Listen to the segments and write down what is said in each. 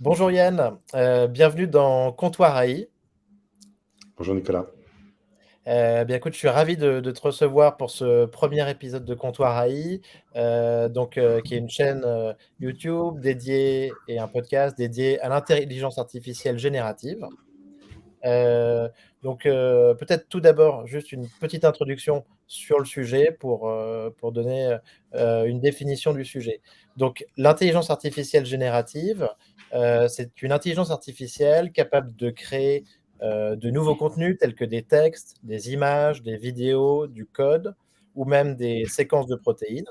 Bonjour Yann, bienvenue dans Comptoir AI. Bonjour Nicolas. Bien écoute, je suis ravi de te recevoir pour ce premier épisode de Comptoir AI, qui est une chaîne YouTube dédiée et un podcast dédié à l'intelligence artificielle générative. Peut-être tout d'abord juste une petite introduction sur le sujet pour donner une définition du sujet. Donc, l'intelligence artificielle générative, c'est une intelligence artificielle capable de créer de nouveaux contenus tels que des textes, des images, des vidéos, du code ou même des séquences de protéines.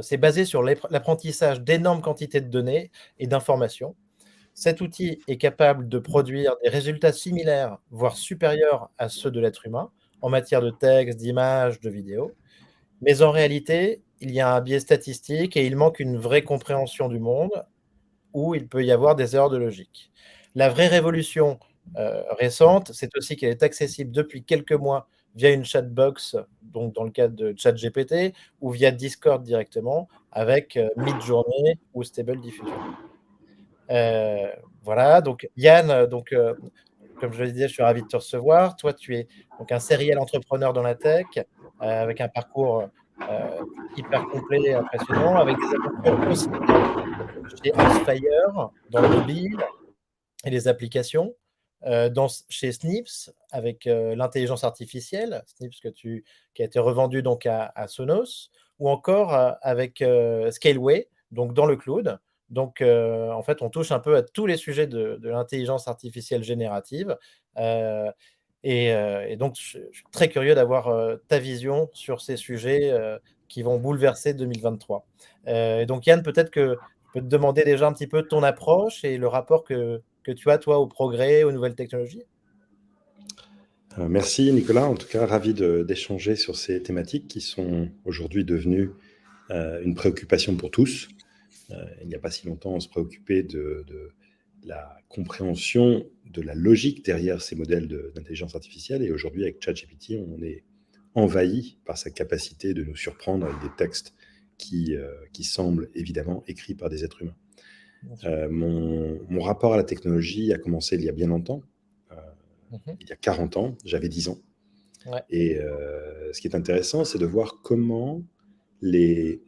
C'est basé sur l'apprentissage d'énormes quantités de données et d'informations. Cet outil est capable de produire des résultats similaires, voire supérieurs à ceux de l'être humain, en matière de texte, d'images, de vidéos. Mais en réalité, il y a un biais statistique et il manque une vraie compréhension du monde où il peut y avoir des erreurs de logique. La vraie révolution récente, c'est aussi qu'elle est accessible depuis quelques mois via une chatbox, donc dans le cadre de ChatGPT, ou via Discord directement, avec Midjourney ou Stable Diffusion. Heu, voilà, donc Yann, comme je le disais, je suis ravi de te recevoir. Toi, tu es donc un serial entrepreneur dans la tech, avec un parcours, hyper complet et impressionnant, avec des aventures aussi bien chez Icepfire, dans le mobile et les applications, chez Snips avec, l'intelligence artificielle, Snips qui a été revendu donc à Sonos, ou encore, avec, Scaleway, donc dans le cloud. En fait, on touche un peu à tous les sujets de l'intelligence artificielle générative, heu et donc je suis très curieux d'avoir, ta vision sur ces sujets, qui vont bouleverser 2023. Et donc Yann, peut-être que je peux te demander déjà un petit peu ton approche et le rapport que tu as, toi, au progrès, aux nouvelles technologies? Merci Nicolas, en tout cas ravi d'échanger sur ces thématiques qui sont aujourd'hui devenues une préoccupation pour tous. Il n'y a pas si longtemps, on se préoccupait de la compréhension de la logique derrière ces modèles d'intelligence artificielle, et aujourd'hui avec ChatGPT, on est envahi par sa capacité de nous surprendre avec des textes qui semblent évidemment écrits par des êtres humains. Bien sûr. Mon rapport à la technologie a commencé il y a bien longtemps, euh, Mmh. il y a 40 ans, j'avais 10 ans. Ouais, Et ce qui est intéressant, c'est de voir comment les,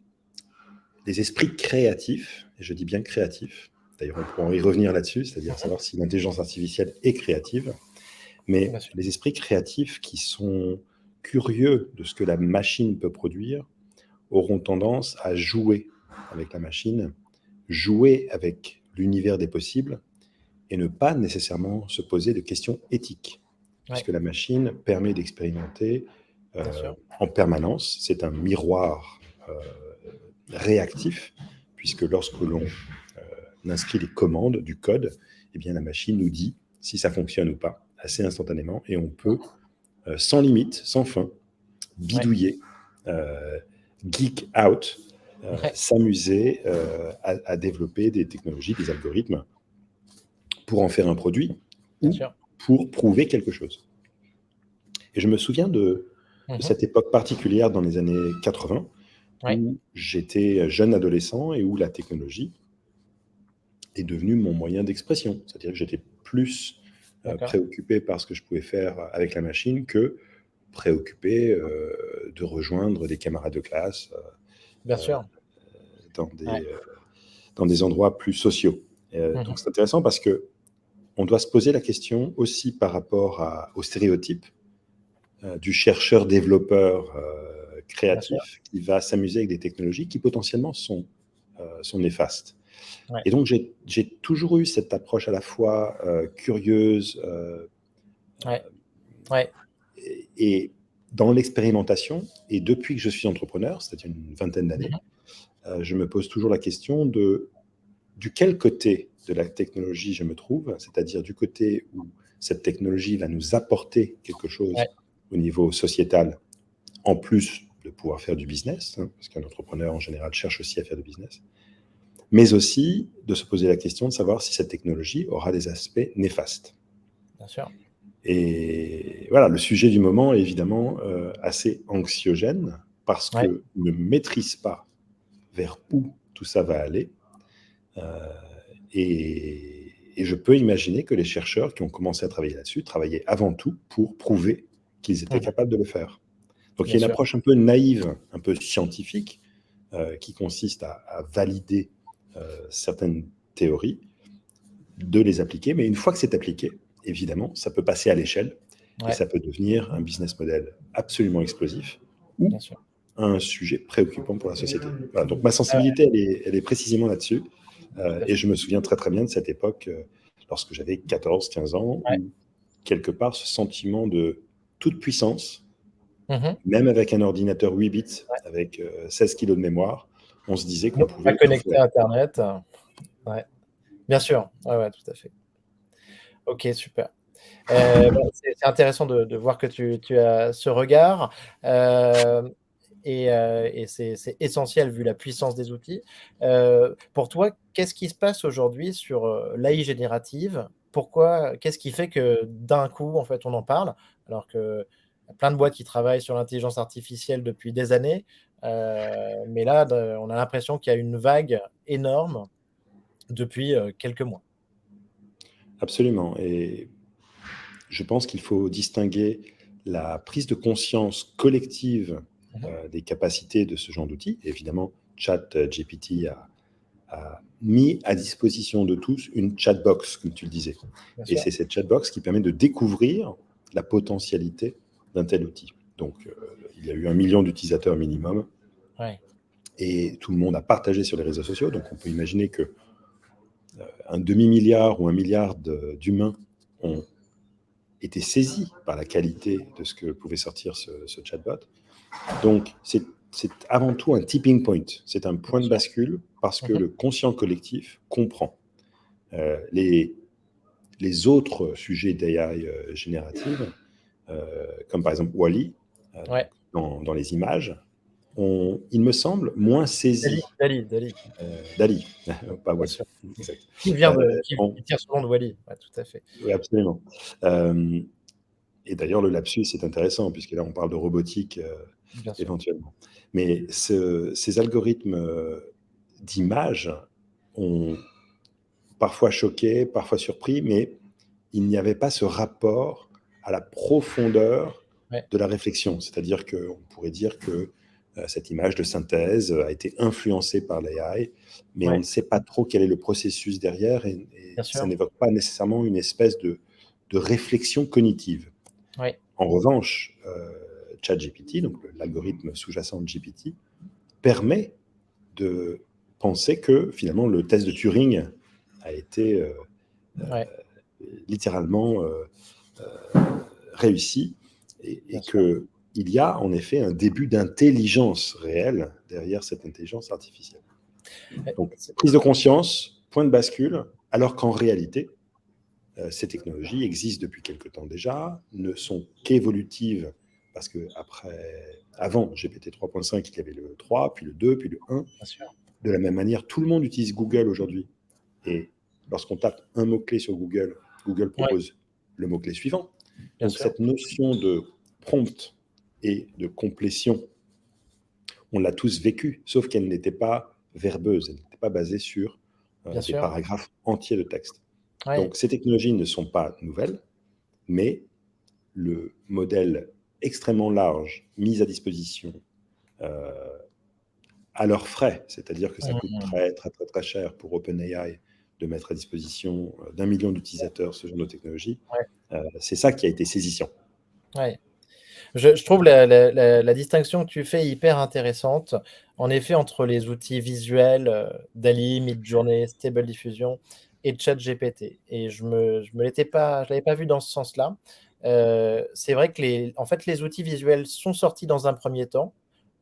les esprits créatifs, et je dis bien créatifs, d'ailleurs on pourra y revenir là-dessus, c'est-à-dire mmh, savoir si l'intelligence artificielle est créative, mais bien sûr. les esprits créatifs qui sont curieux de ce que la machine peut produire auront tendance à jouer avec la machine, jouer avec l'univers des possibles, et ne pas nécessairement se poser de questions éthiques, Ouais, puisque la machine permet d'expérimenter bien sûr. en permanence. C'est un miroir réactif, puisque lorsque l'on inscrit les commandes du code, eh bien, la machine nous dit si ça fonctionne ou pas, assez instantanément, et on peut, sans limite, sans fin, Ouais, bidouiller, euh, geek out, ouais, s'amuser à développer des technologies, des algorithmes pour en faire un produit bien ou sûr. pour prouver quelque chose. Et je me souviens de Mmh. cette époque particulière dans les années 80 Ouais, où j'étais jeune adolescent et où la technologie est devenue mon moyen d'expression. C'est-à-dire que j'étais plus d'accord. préoccupé par ce que je pouvais faire avec la machine que préoccupé de rejoindre des camarades de classe Bien euh, sûr. dans, Ouais. dans des endroits plus sociaux. Donc Mmh. c'est intéressant parce que on doit se poser la question aussi par rapport aux stéréotypes du chercheur-développeur Bien sûr. créatif qui va s'amuser avec des technologies qui potentiellement sont néfastes. Ouais, Et donc j'ai toujours eu cette approche à la fois curieuse ouais, ouais. et dans l'expérimentation. Et depuis que je suis entrepreneur, c'est-à-dire une vingtaine d'années, Mmh. je me pose toujours la question de du quel côté de la technologie je me trouve, c'est-à-dire du côté où cette technologie va nous apporter quelque Ouais, chose au niveau sociétal, en plus de pouvoir faire du business, hein, parce qu'un entrepreneur en général cherche aussi à faire du business, mais aussi de se poser la question de savoir si cette technologie aura des aspects néfastes. bien sûr. Et voilà, le sujet du moment est évidemment assez anxiogène parce Ouais, qu'on ne maîtrise pas vers où tout ça va aller. Euh, et je peux imaginer que les chercheurs qui ont commencé à travailler là-dessus travaillaient avant tout pour prouver qu'ils étaient Mhm. capables de le faire. Donc il y Bien a une sûr. approche un peu naïve, un peu scientifique, qui consiste à valider certaines théories, de les appliquer, mais une fois que c'est appliqué, évidemment, ça peut passer à l'échelle et Ouais, ça peut devenir un business model absolument explosif ou bien sûr. un sujet préoccupant pour la société. Voilà, donc ma Ah ouais, sensibilité, elle est précisément là-dessus. tout à Et fait. je me souviens très très bien de cette époque, lorsque j'avais 14-15 ans, Ouais. où quelque part ce sentiment de toute puissance, Mhm. même avec un ordinateur 8 bits, Ouais. avec 16 kilos de mémoire, on se disait qu'on Pas pouvait tout connecté faire. à Internet. Ouais. Bien sûr. Ouais, ouais, tout à fait. Ok, super. C'est intéressant de voir que tu as ce regard. euh, et c'est essentiel vu la puissance des outils. Pour toi, qu'est-ce qui se passe aujourd'hui sur l'AI générative? Pourquoi, qu'est-ce qui fait que d'un coup, en fait, on en parle, alors que y a plein de boîtes qui travaillent sur l'intelligence artificielle depuis des années, mais là, on a l'impression qu'il y a une vague énorme depuis quelques mois. Absolument. Et je pense qu'il faut distinguer la prise de conscience collective Mhm. des capacités de ce genre d'outils. Évidemment, ChatGPT a mis à disposition de tous une chatbox, comme tu le disais. Bien Et sûr. c'est cette chatbox qui permet de découvrir la potentialité d'un tel outil. Donc, il y a eu 1 million d'utilisateurs minimum Ouais. et tout le monde a partagé sur les réseaux sociaux. Donc, on peut imaginer que un demi-milliard ou 1 milliard d'humains ont été saisis par la qualité de ce que pouvait sortir ce chatbot. Donc, c'est avant tout un tipping point. C'est un Bien point de sûr. bascule parce que Mhm. le conscient collectif comprend les autres sujets d'AI générative, comme par exemple Wall-E, donc Ouais. dans les images, ont, il me semble, moins Dali, saisi Dali, Dali, Dali, pas bien Wall-E. sûr. Exact. Qui vient de, On- qui tire son nom de Wally. Ouais, tout à fait. oui, absolument. Euh, et d'ailleurs, le lapsus est intéressant, puisque là, on parle de robotique Bien sûr. éventuellement. Mais ces algorithmes d'image ont parfois choqué, parfois surpris, mais il n'y avait pas ce rapport à la profondeur Ouais, de la réflexion. C'est-à-dire qu'on pourrait dire que cette image de synthèse a été influencée par l'AI, mais on ouais, ne sait pas trop quel est le processus derrière et bien ça sûr. n'évoque pas nécessairement une espèce de réflexion cognitive. Ouais, En revanche, ChatGPT, donc l'algorithme sous-jacent de GPT, permet de penser que finalement le test de Turing a été ouais, littéralement réussi et bien sûr. qu'il y a en effet un début d'intelligence réelle derrière cette intelligence artificielle. Ouais, Donc, prise de conscience, point de bascule, alors qu'en réalité, ces technologies existent depuis quelque temps déjà, ne sont qu'évolutives, parce que avant GPT 3.5, il y avait le 3, puis le 2, puis le 1. bien sûr. De la même manière, tout le monde utilise Google aujourd'hui. Et lorsqu'on tape un mot-clé sur Google, Google Ouais, propose le mot-clé suivant. bien Donc sûr. cette notion de prompt et de complétion, on l'a tous vécue, sauf qu'elle n'était pas verbeuse, elle n'était pas basée sur Bien des sûr. paragraphes entiers de texte. Ouais, Donc ces technologies ne sont pas nouvelles, mais le modèle extrêmement large mis à disposition euh, à leurs frais, c'est-à-dire que ça coûte mmh, très, très, très, très cher pour OpenAI de mettre à disposition d'1 million d'utilisateurs ce genre de technologie. ouais, C'est ça qui a été saisissant. ouais. Je trouve la distinction que tu fais hyper intéressante. En effet, entre les outils visuels, DALL-E, Midjourney, Stable Diffusion et ChatGPT, et je l'avais pas vu dans ce sens-là. C'est vrai que en fait, les outils visuels sont sortis dans un premier temps,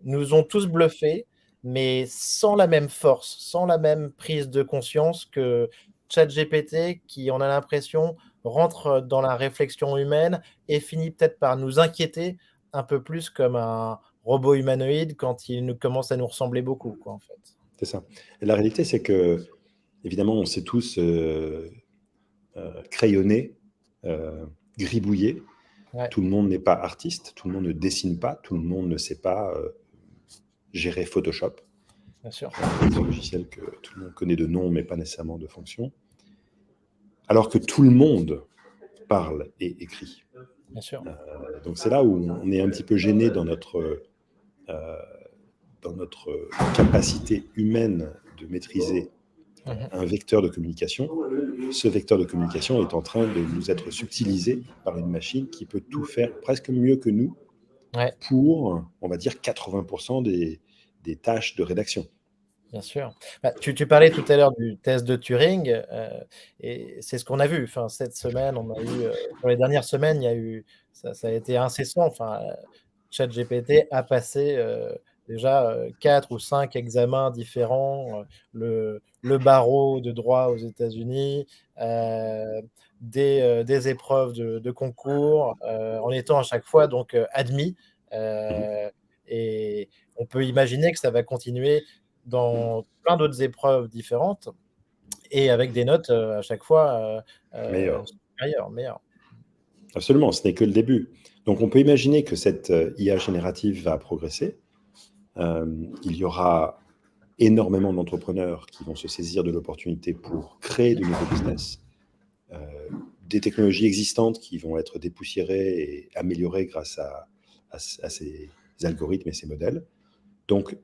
nous ont tous bluffés, mais sans la même force, sans la même prise de conscience que ChatGPT, qui, on a l'impression, rentre dans la réflexion humaine et finit peut-être par nous inquiéter un peu plus comme un robot humanoïde quand il nous commence à nous ressembler beaucoup, quoi, en fait. C'est ça. Et la réalité, c'est que, évidemment, on s'est tous crayonnés, gribouillés. Ouais, Tout le monde n'est pas artiste, tout le monde ne dessine pas, tout le monde ne sait pas gérer Photoshop. bien sûr, Des logiciels que tout le monde connaît de nom, mais pas nécessairement de fonction, alors que tout le monde parle et écrit. bien sûr. Donc c'est là où on est un petit peu gêné dans notre capacité humaine de maîtriser Mmh. un vecteur de communication. Ce vecteur de communication est en train de nous être subtilisé par une machine qui peut tout faire presque mieux que nous Ouais. pour, on va dire, 80% des tâches de rédaction. Bien sûr. Bah, tu parlais tout à l'heure du test de Turing, et c'est ce qu'on a vu. Enfin, cette semaine, on a eu, dans les dernières semaines, il y a eu ça a été incessant. Enfin, ChatGPT a passé, déjà, 4 ou 5 examens différents, le barreau de droit aux États-Unis, des épreuves de concours, en étant à chaque fois donc, admis, Mmh. heu et on peut imaginer que ça va continuer dans plein d'autres épreuves différentes et avec des notes, à chaque fois, Meilleur. supérieures, meilleures. Absolument, ce n'est que le début. Donc on peut imaginer que cette IA générative va progresser. Il y aura énormément d'entrepreneurs qui vont se saisir de l'opportunité pour créer de nouveaux business, euh, des technologies existantes qui vont être dépoussiérées et améliorées grâce à ces algorithmes et ces modèles. Donc,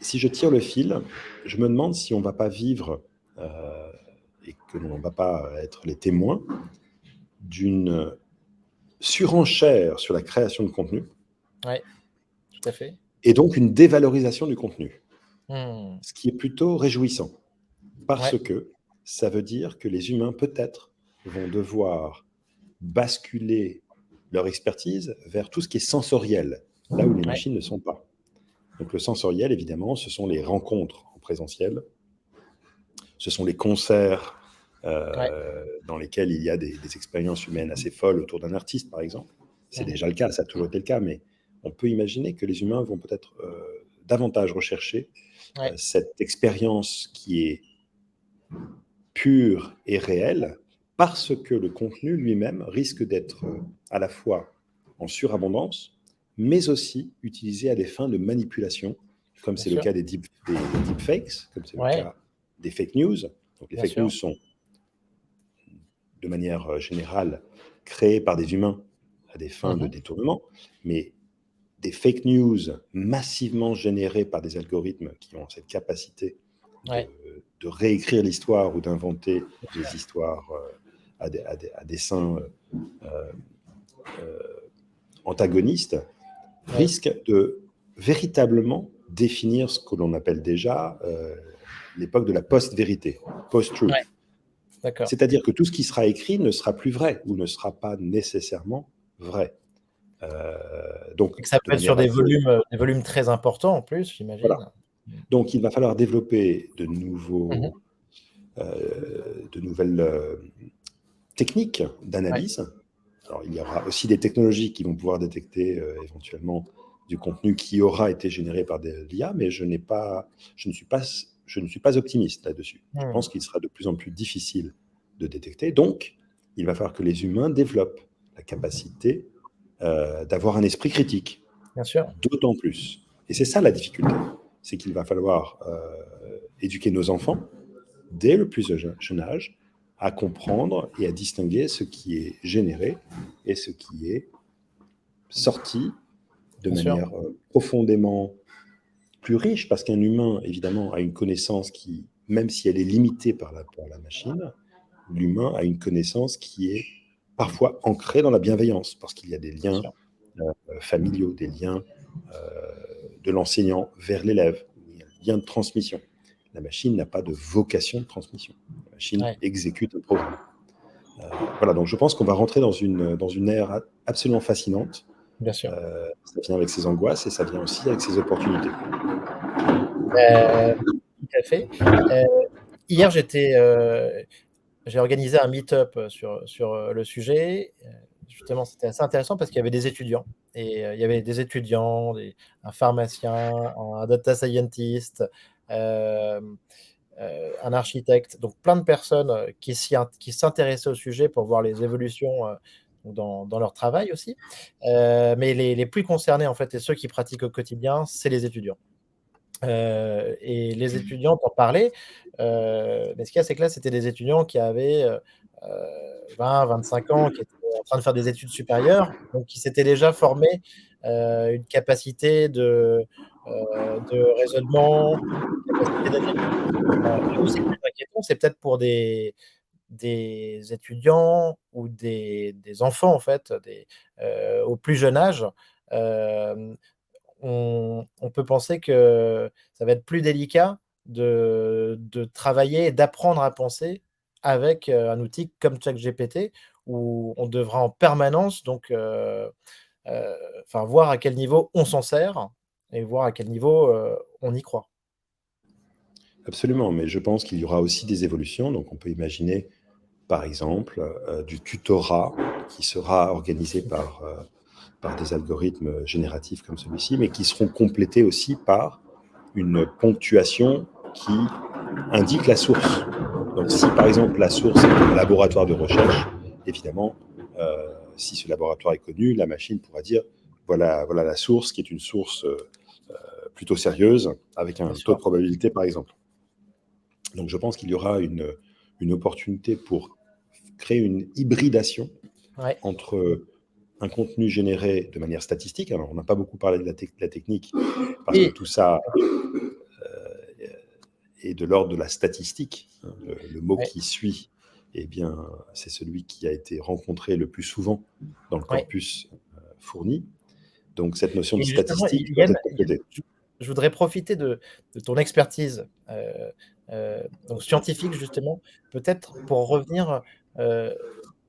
si je tire le fil, je me demande si on ne va pas vivre et que l'on ne va pas être les témoins d'une surenchère sur la création de contenu Ouais, tout à fait. et donc une dévalorisation du contenu, Mmh. ce qui est plutôt réjouissant parce Ouais, que ça veut dire que les humains peut-être vont devoir basculer leur expertise vers tout ce qui est sensoriel, là où les ouais, machines ne sont pas. Donc le sensoriel, évidemment, ce sont les rencontres en présentiel, ce sont les concerts ouais. dans lesquels il y a des expériences humaines assez folles autour d'un artiste, par exemple. C'est Mmh. déjà le cas, ça a toujours été le cas, mais on peut imaginer que les humains vont peut-être davantage rechercher Ouais, cette expérience qui est pure et réelle, parce que le contenu lui-même risque d'être à la fois en surabondance, mais aussi utilisé à des fins de manipulation, comme bien c'est le sûr. cas des deepfakes, comme c'est le Ouais, cas des fake news. Donc les bien fake news sûr. sont de manière générale créées par des humains à des fins de Mmh. détournement, mais des fake news massivement générées par des algorithmes qui ont cette capacité de, Ouais, de réécrire l'histoire ou d'inventer bien sûr. des histoires à dessein antagonistes Oui, risquent de véritablement définir ce que l'on appelle déjà l'époque de la post-vérité, ouais, post-truth. d'accord. C'est-à-dire que tout ce qui sera écrit ne sera plus vrai ou ne sera pas nécessairement vrai. Donc, Et que ça de peut être sur manière assez... des volumes très importants en plus, Voilà. j'imagine? Mmh. Donc, il va falloir développer Mmh. de nouvelles techniques Ouais, d'analyse. Alors, il y aura aussi des technologies qui vont pouvoir détecter éventuellement du contenu qui aura été généré par de l'IA, mais je, ne suis pas, je ne suis pas optimiste là-dessus. Je mmh, pense qu'il sera de plus en plus difficile de détecter. Donc, il va falloir que les humains développent la capacité d'avoir un esprit critique, bien sûr. d'autant plus. Et c'est ça la difficulté, c'est qu'il va falloir éduquer nos enfants dès le plus jeune âge à comprendre et à distinguer ce qui est généré et ce qui est sorti de Bien sûr, manière profondément plus riche, parce qu'un humain, évidemment, a une connaissance qui, même si elle est limitée par la machine, l'humain a une connaissance qui est parfois ancrée dans la bienveillance, parce qu'il y a des bien liens sûr. familiaux, des liens de l'enseignant vers l'élève, il y a un lien de transmission. La machine n'a pas de vocation de transmission. La machine Ouais, exécute un programme. Voilà, donc je pense qu'on va rentrer dans une ère absolument fascinante. bien sûr. Ça vient avec ses angoisses et ça vient aussi avec ses opportunités. Tout à fait. Heu, hier, j'ai organisé un meet-up, sur le sujet. Justement, c'était assez intéressant parce qu'il y avait des étudiants et il y avait des étudiants, un pharmacien, un data scientist, hem, un architecte, donc plein de personnes, qui s'intéressaient au sujet pour voir les évolutions, dans leur travail aussi. Mais les plus concernés, en fait et ceux qui pratiquent au quotidien, c'est les étudiants. Et les étudiants t'en parlaient, mais ce qu'il y a, c'est que là, c'était des étudiants qui avaient 20-25 ans, qui étaient en train de faire des études supérieures, donc qui s'étaient déjà formés une capacité de raisonnement, une capacité d'analyse. Là où c'est plus inquiétant, c'est peut-être pour des étudiants ou des enfants, en fait, au plus jeune âge. Hem, on peut penser que ça va être plus délicat de travailler et d'apprendre à penser avec, un outil comme ChatGPT, où on devra en permanence donc enfin voir à quel niveau on s'en sert et voir à quel niveau, on y croit. Absolument, mais je pense qu'il y aura aussi des évolutions. Donc, on peut imaginer, par exemple, du tutorat qui sera organisé par des algorithmes génératifs comme celui-ci, mais qui seront complétés aussi par une ponctuation qui indique la source. Donc, si par exemple la source est un laboratoire de recherche, évidemment, si ce laboratoire est connu, la machine pourra dire voilà, voilà la source qui est une source plutôt sérieuse avec Bien un taux sûr. de probabilité, par exemple. Donc, je pense qu'il y aura une opportunité pour créer une hybridation Ouais. entre un contenu généré de manière statistique. Alors, on n'a pas beaucoup parlé de la technique parce que Et tout ça est de l'ordre de la statistique. Le mot ouais, qui suit, eh bien, c'est celui qui a été rencontré le plus souvent dans le ouais. corpus fourni. Donc, cette notion de Et justement, statistique doit Yann, être complétée. je voudrais profiter de ton expertise, donc scientifique justement, peut-être pour revenir, heu,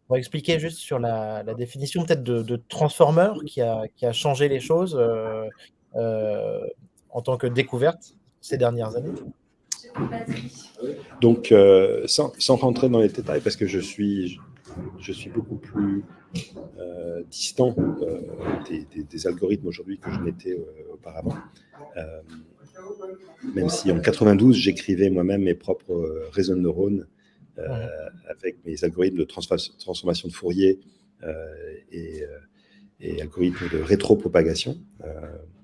pour expliquer juste sur la définition peut-être de transformer qui a changé les choses, heu, en tant que découverte ces dernières années. Donc, sans rentrer dans les détails, parce que je suis beaucoup plus distant des algorithmes aujourd'hui que je n'étais auparavant. Euh, Même si en 92, j'écrivais moi-même mes propres réseaux de neurones Mmh. avec mes algorithmes de transformation de Fourier euh, et, euh, et algorithmes de rétropropagation.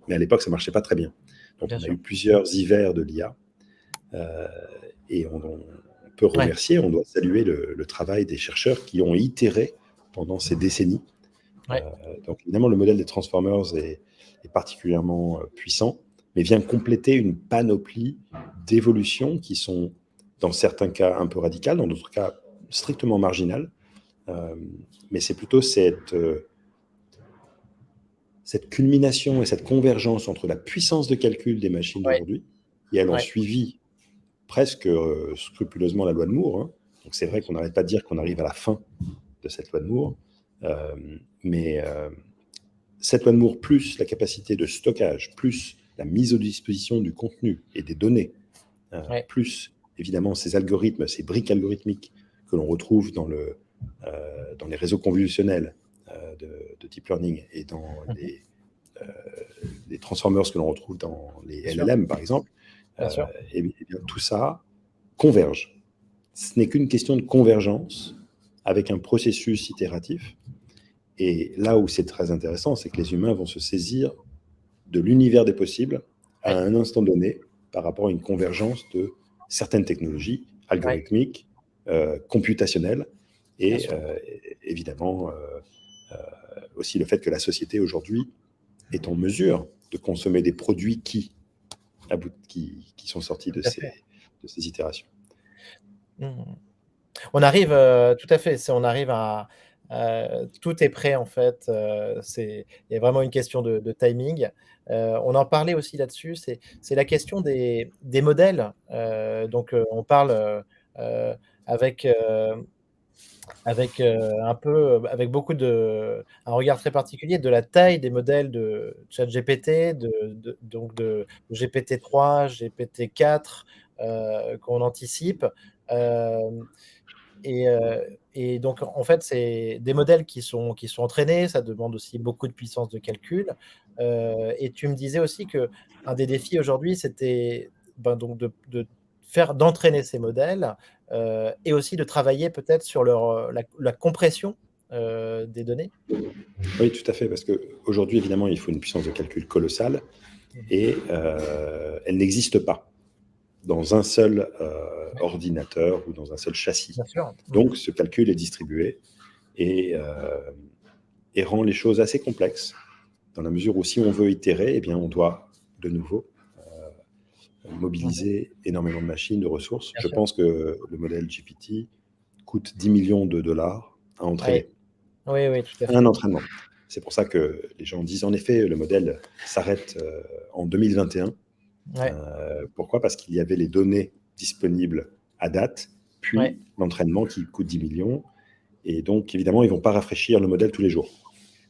Mais à l'époque, ça ne marchait pas très bien. Donc, Bien on a sûr. eu plusieurs hivers de l'IA euh, et on peut Ouais, remercier, on doit saluer le travail des chercheurs qui ont itéré pendant ces décennies. ouais, Donc, évidemment, le modèle des Transformers est particulièrement puissant, mais vient compléter une panoplie d'évolutions qui sont, dans certains cas, un peu radicales, dans d'autres cas, strictement marginales. Euh, mais c'est plutôt cette culmination et cette convergence entre la puissance de calcul des machines ouais, d'aujourd'hui, et elles ont ouais, suivi presque scrupuleusement la loi de Moore. Hein. Donc c'est vrai qu'on n'arrête pas de dire qu'on arrive à la fin de cette loi de Moore, euh, mais cette loi de Moore, plus la capacité de stockage, plus la mise à disposition du contenu et des données, ouais, plus évidemment ces algorithmes, ces briques algorithmiques que l'on retrouve dans les réseaux convolutionnels de deep learning et dans mmh, les transformers que l'on retrouve dans les bien sûr, LLM, par exemple, bien sûr. et bien, tout ça converge. Ce n'est qu'une question de convergence avec un processus itératif. Et là où c'est très intéressant, c'est que les humains vont se saisir de l'univers des possibles à Ouais, un instant donné par rapport à une convergence de certaines technologies ouais, algorithmiques, computationnelles bien et sûr. évidemment aussi le fait que la société aujourd'hui est en mesure de consommer des produits qui sont sortis Tout à fait. de ces itérations. Mmh. On arrive, tout à fait, on arrive à tout est prêt en fait, il y a vraiment une question de timing. On en parlait aussi là-dessus, c'est la question des modèles. Donc, on parle, heu, avec, un peu, avec beaucoup un regard très particulier de la taille des modèles de ChatGPT, de GPT-3, GPT-4, qu'on anticipe. Hem et donc en fait, c'est des modèles qui sont entraînés, ça demande aussi beaucoup de puissance de calcul, et tu me disais aussi qu'un des défis aujourd'hui, c'était, ben, donc d'entraîner ces modèles, et aussi de travailler peut-être sur la compression, des données? Oui, tout à fait, parce qu'aujourd'hui, évidemment, il faut une puissance de calcul colossale. et elle n'existe pas dans un seul ordinateur ou dans un seul châssis. Bien sûr. Donc, ce calcul est distribué et rend les choses assez complexes, dans la mesure où si on veut itérer, eh bien, on doit de nouveau mobiliser énormément de machines, de ressources. Bien Je sûr. pense que le modèle GPT coûte 10 millions de dollars à entraîner. Oui, oui, tout à Un fait. entraînement. C'est pour ça que les gens disent, en effet, le modèle s'arrête en 2021. Ouais, Pourquoi? Parce qu'il y avait les données disponibles à date, puis ouais. l'entraînement qui coûte 10 millions. Et donc, évidemment, ils ne vont pas rafraîchir le modèle tous les jours.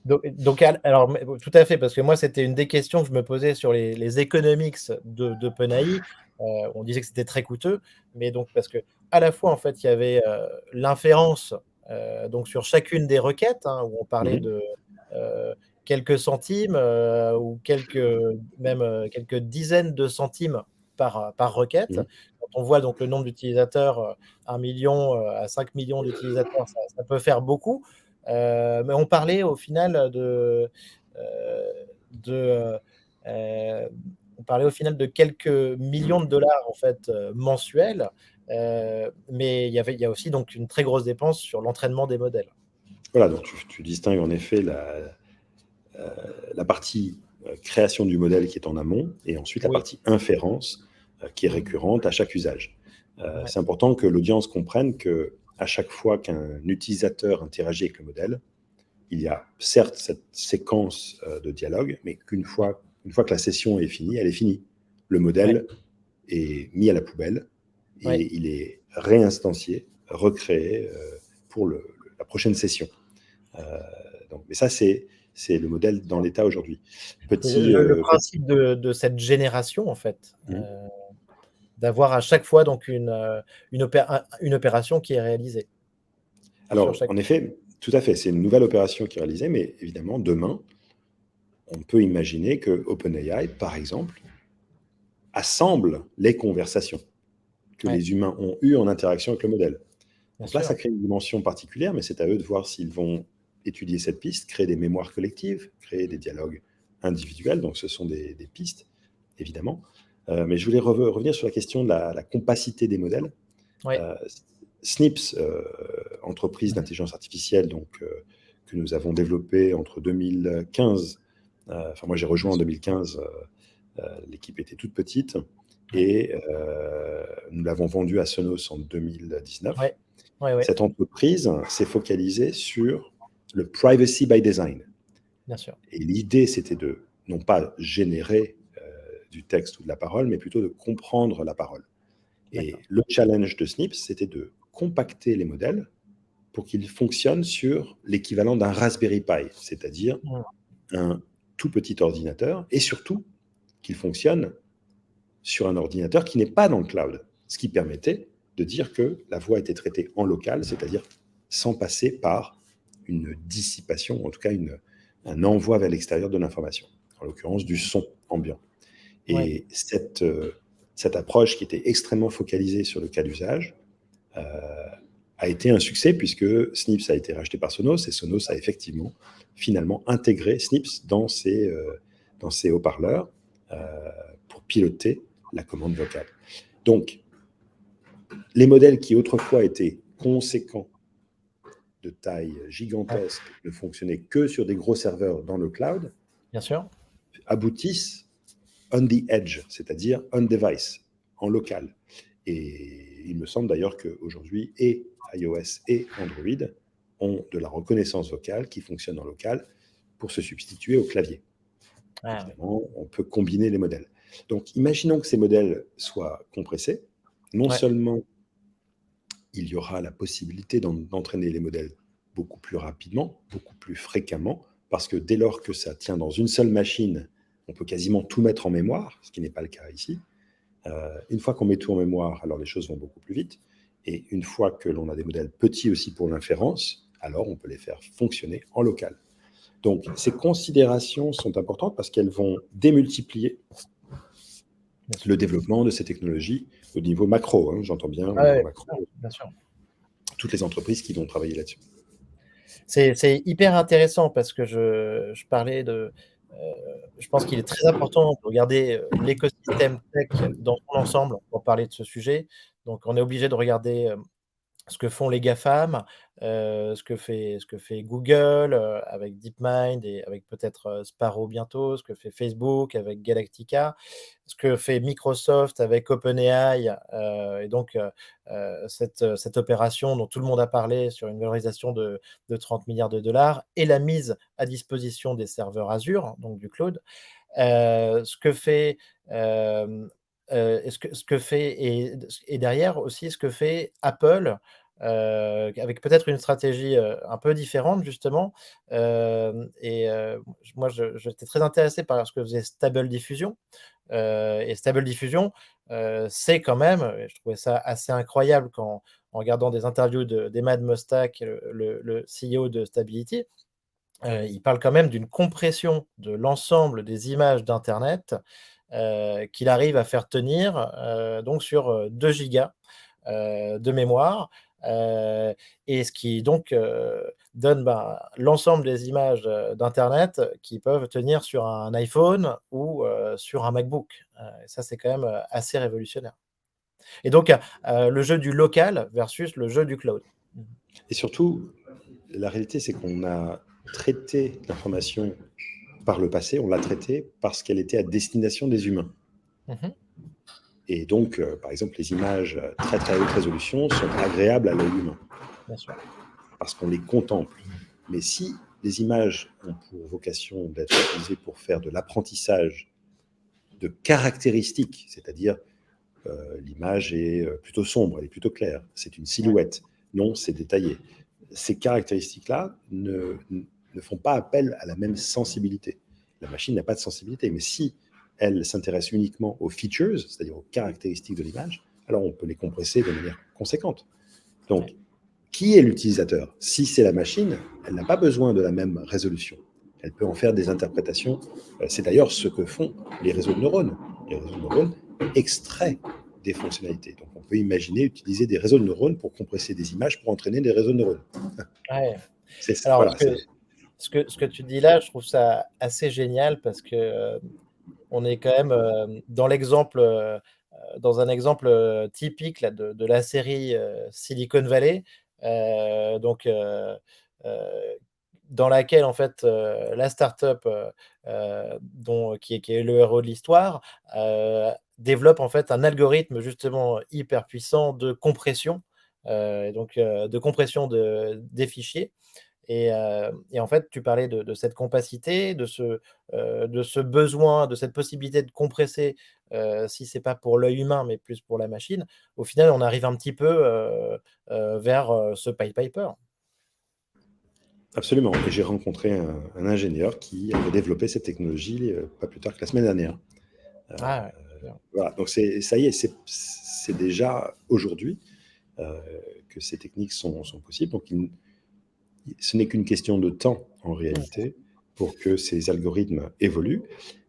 Donc, alors, tout à fait, parce que moi, c'était une des questions que je me posais sur les economics d'OpenAI. On disait que c'était très coûteux, mais donc, parce que à la fois, en fait, il y avait l'inférence donc sur chacune des requêtes, hein, où on parlait Mhm. de euh, quelques centimes ou même quelques dizaines de centimes par requête. Mhm. Quand on voit donc le nombre d'utilisateurs, 1 million à 5 millions d'utilisateurs, ça peut faire beaucoup. Mais on parlait au final de, heu, on parlait au final de quelques millions de dollars en fait, mensuels, mais il y a aussi donc une très grosse dépense sur l'entraînement des modèles. Voilà, donc tu distingues en effet la partie création du modèle qui est en amont et ensuite la Oui. partie inférence qui est récurrente à chaque usage. Ouais, C'est important que l'audience comprenne que à chaque fois qu'un utilisateur interagit avec le modèle, il y a certes cette séquence de dialogue, mais ouais, une fois que la session est finie, elle est finie. Le ouais, modèle est mis à la poubelle ouais. et il est réinstancié, recréé pour la prochaine session. Euh, mais ça, c'est le modèle dans l'état aujourd'hui. C'est Petit, le principe de cette génération en fait, mmh. d'avoir à chaque fois donc une opération qui est réalisée sur Alors, chaque. en effet, tout à fait, c'est une nouvelle opération qui est réalisée, mais évidemment, demain, on peut imaginer que OpenAI, par exemple, assemble les conversations que Ouais, les humains ont eues en interaction avec le modèle. bien Donc là, ça sûr. crée une dimension particulière, mais c'est à eux de voir s'ils vont étudier cette piste, créer des mémoires collectives, créer des dialogues individuels. Donc ce sont des pistes, évidemment. Mais je voulais revenir sur la question de la compacité des modèles. Ouais. Euh, Snips, entreprise Mmh. d'intelligence artificielle que nous avons développée entre 2015, enfin moi j'ai Bien rejoint en sûr. 2015, l'équipe était toute petite, Ouais. et nous l'avons vendue à Sonos en 2019. Ouais. Ouais, ouais, Cette entreprise s'est focalisée sur le privacy by design. bien sûr. Et l'idée, c'était de non pas générer du texte ou de la parole, mais plutôt de comprendre la parole. Et D'accord. le challenge de Snips, c'était de compacter les modèles pour qu'ils fonctionnent sur l'équivalent d'un Raspberry Pi, c'est-à-dire Mmh. un tout petit ordinateur, et surtout qu'ils fonctionnent sur un ordinateur qui n'est pas dans le cloud, ce qui permettait de dire que la voix était traitée en local, c'est-à-dire sans passer par une dissipation, en tout cas un envoi vers l'extérieur de l'information, en l'occurrence du son ambiant. Ouais. Et cette approche qui était extrêmement focalisée sur le cas d'usage euh, a été un succès puisque Snips a été racheté par Sonos et Sonos a effectivement finalement intégré Snips dans ses haut-parleurs pour piloter la commande vocale. Donc, les modèles qui autrefois étaient conséquents, de taille Ouais. gigantesque, ne fonctionnaient que sur des gros serveurs dans le cloud, Bien sûr. aboutissent on the edge, c'est-à-dire on device, en local. Et il me semble d'ailleurs qu'aujourd'hui, et iOS et Android ont de la reconnaissance vocale qui fonctionne en local pour se substituer au clavier. Ah oui. Évidemment, on peut combiner les modèles. Donc, imaginons que ces modèles soient compressés. Non Ouais. seulement il y aura la possibilité d'entraîner les modèles beaucoup plus rapidement, beaucoup plus fréquemment, parce que dès lors que ça tient dans une seule machine, on peut quasiment tout mettre en mémoire, ce qui n'est pas le cas ici. Une fois qu'on met tout en mémoire, alors les choses vont beaucoup plus vite. Et une fois que l'on a des modèles petits aussi pour l'inférence, alors on peut les faire fonctionner en local. Donc ces considérations sont importantes parce qu'elles vont démultiplier Bien sûr. le développement de ces technologies au niveau macro, hein, j'entends bien au Ouais, niveau ouais, macro, bien sûr. toutes les entreprises qui vont travailler là-dessus. C'est hyper intéressant parce que je parlais je pense qu'il est très important de regarder, l'écosystème tech dans son ensemble pour parler de ce sujet. Donc on est obligé de regarder, ce que font les GAFAM, ce que fait Google, avec DeepMind et avec peut-être, Sparrow bientôt, ce que fait Facebook avec Galactica, ce que fait Microsoft avec OpenAI, et donc cette opération dont tout le monde a parlé sur une valorisation de 30 milliards de dollars et la mise à disposition des serveurs Azure, donc du cloud. Ce que fait, et ce que fait et derrière aussi ce que fait Apple, avec peut-être une stratégie, un peu différente justement, moi j'étais très intéressé par ce que faisait Stable Diffusion, et Stable Diffusion, c'est quand même, et je trouvais ça assez incroyable en regardant des interviews d'Emad Mostaque, le CEO de Stability. Il parle quand même d'une compression de l'ensemble des images d'internet, qu'il arrive à faire tenir, donc sur, 2 gigas, de mémoire, heu et ce qui donc, donne, ben, l'ensemble des images, d'internet qui peuvent tenir sur un iPhone ou, sur un MacBook. Et ça, c'est quand même, assez révolutionnaire. Et donc, le jeu du local versus le jeu du cloud. Mmh. Et surtout, la réalité, c'est qu'on a traité l'information par le passé, on l'a traitée parce qu'elle était à destination des humains. Mmh. Et donc, par exemple, les images très très haute résolution sont agréables à l'œil humain Bien sûr. parce qu'on les contemple. Mais si les images ont pour vocation d'être utilisées pour faire de l'apprentissage de caractéristiques, c'est-à-dire l'image est plutôt sombre, elle est plutôt claire, c'est une Ouais. silhouette, non, c'est détaillé. Ces caractéristiques-là ne font pas appel à la même sensibilité. La machine n'a pas de sensibilité, mais si elle s'intéresse uniquement aux features, c'est-à-dire aux caractéristiques de l'image, alors on peut les compresser de manière conséquente. Ouais. Donc, qui est l'utilisateur? Si c'est la machine, elle n'a pas besoin de la même résolution. Elle peut en faire des interprétations. C'est d'ailleurs ce que font les réseaux de neurones. Les réseaux de neurones extraient des fonctionnalités. Donc on peut imaginer utiliser des réseaux de neurones pour compresser des images pour entraîner des réseaux de neurones. Ouais. C'est, Alors voilà, c'est, ce que tu dis là, je trouve ça assez génial parce que, on est quand même, dans un exemple, typique là de la série, Silicon Valley, donc heu, dans laquelle en fait, la start-up, qui est le héros de l'histoire, développe en fait un algorithme justement hyper puissant de compression, de compression des fichiers. Et en fait, tu parlais de cette compacité, de ce besoin, de cette possibilité de compresser, si c'est pas pour l'œil humain, mais plus pour la machine. Au final, on arrive un petit peu, vers, ce Pied Piper. absolument. Et j'ai rencontré un ingénieur qui avait développé cette technologie pas plus tard que la semaine dernière. Ah ouais, bien. Voilà, donc ça y est, c'est déjà aujourd'hui euh, que ces techniques sont possibles. Donc ce n'est qu'une question de temps en Mmh. réalité pour que ces algorithmes évoluent.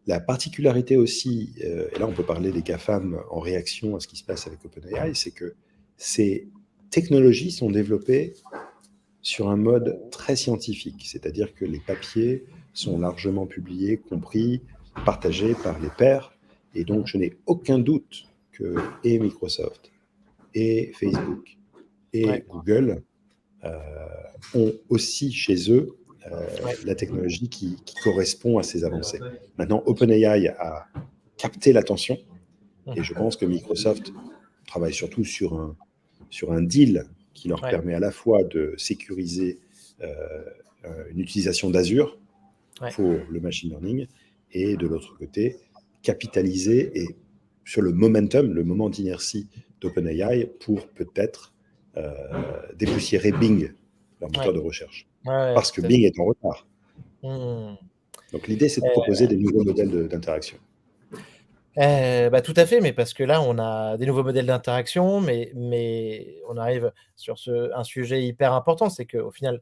La particularité aussi, et là on peut parler des GAFAM en réaction à ce qui se passe avec OpenAI, c'est que ces technologies sont développées sur un mode très scientifique, c'est-à-dire que les papiers sont largement publiés, compris, partagés par les pairs, et donc Mmh. je n'ai aucun doute que et Microsoft, et Facebook, et Ouais, Google euh, ont aussi chez eux ouais, la technologie qui correspond à ces avancées. Maintenant, bien sûr. OpenAI a capté l'attention, et je Mmh. pense que Microsoft travaille surtout sur un deal qui leur Ouais, permet à la fois de sécuriser euh, une utilisation d'Azure ouais, pour le machine learning et de l'autre côté, capitaliser et sur le momentum, le moment d'inertie d'OpenAI pour peut-être dépoussiérer Bing, leur moteur ouais, de recherche. ouais, ouais, Parce que tout à Bing fait. est en retard. Mmh. Donc l'idée, c'est de Heu proposer des nouveaux modèles d'interaction. Bah, tout à fait, mais parce que là, on a des nouveaux modèles d'interaction, mais on arrive sur un sujet hyper important, c'est qu'au final,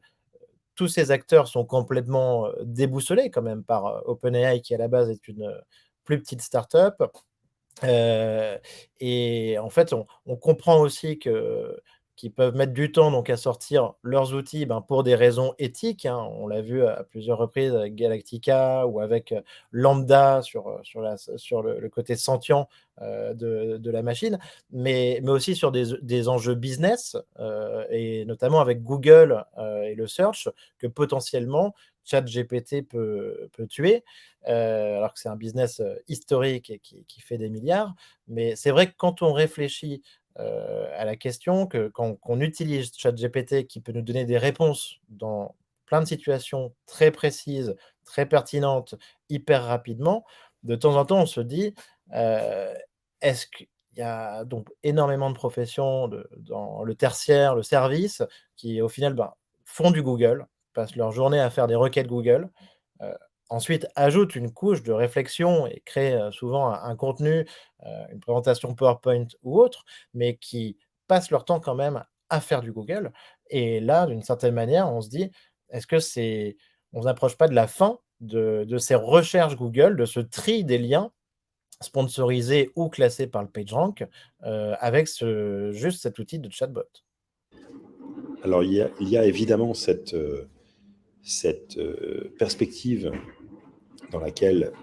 tous ces acteurs sont complètement, déboussolés quand même par, OpenAI qui à la base est une, plus petite start-up. Heu et en fait, on comprend aussi qui peuvent mettre du temps donc à sortir leurs outils, pour des raisons éthiques, hein. On l'a vu à plusieurs reprises avec Galactica ou avec, Lambda sur le côté sentient, de la machine, mais aussi sur des enjeux business, et notamment avec Google, et le search que potentiellement ChatGPT peut tuer, alors que c'est un business, historique et qui fait des milliards. Mais c'est vrai que quand on réfléchit, à la question que quand qu'on utilise ChatGPT qui peut nous donner des réponses dans plein de situations très précises, très pertinentes, hyper rapidement, de temps en temps, on se dit, heu: «Est-ce qu'il y a donc énormément de professions dans le tertiaire, le service, qui au final, font du Google, passent leur journée à faire des requêtes Google, heu, ensuite ajoutent une couche de réflexion et créent, souvent un contenu, une présentation PowerPoint ou autre, mais qui passent leur temps quand même à faire du Google et là, d'une certaine manière, on se dit: «Est-ce que c'est on n'approche pas de la fin de ces recherches Google, de ce tri des liens sponsorisés ou classés par le PageRank, avec juste cet outil de chatbot?» Alors, il y a évidemment cette perspective dans laquelle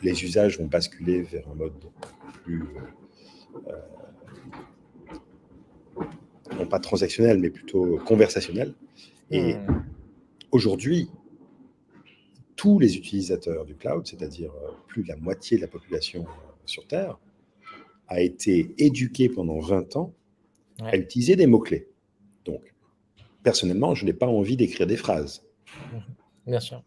les usages vont basculer vers un mode beaucoup plus, non pas transactionnel, mais plutôt conversationnel. Et Mmh. aujourd'hui, tous les utilisateurs du cloud, c'est-à-dire plus de la moitié de la population sur Terre, a été éduqué pendant 20 ans à Ouais. utiliser des mots-clés. Donc, personnellement, je n'ai pas envie d'écrire des phrases. Mmh. Bien sûr.